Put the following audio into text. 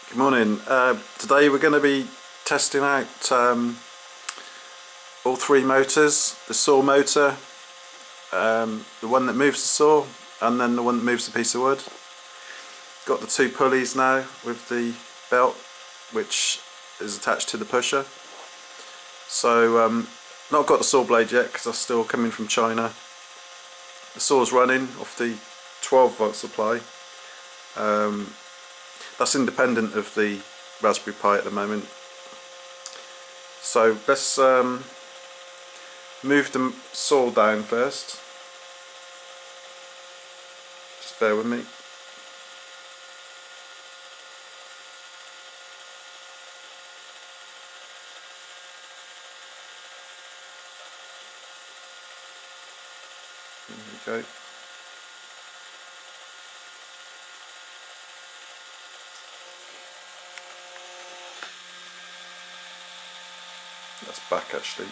Good morning. Today we're going to be testing out all three motors, the saw motor, the one that moves the saw, and then the one that moves the piece of wood. Got the two pulleys now with the belt which is attached to the pusher. So not got the saw blade yet because I'm still coming from China. The saw's running off the 12-volt supply. That's independent of the Raspberry Pi at the moment. So let's move the saw down first. Just bear with me. There we go. That's back actually.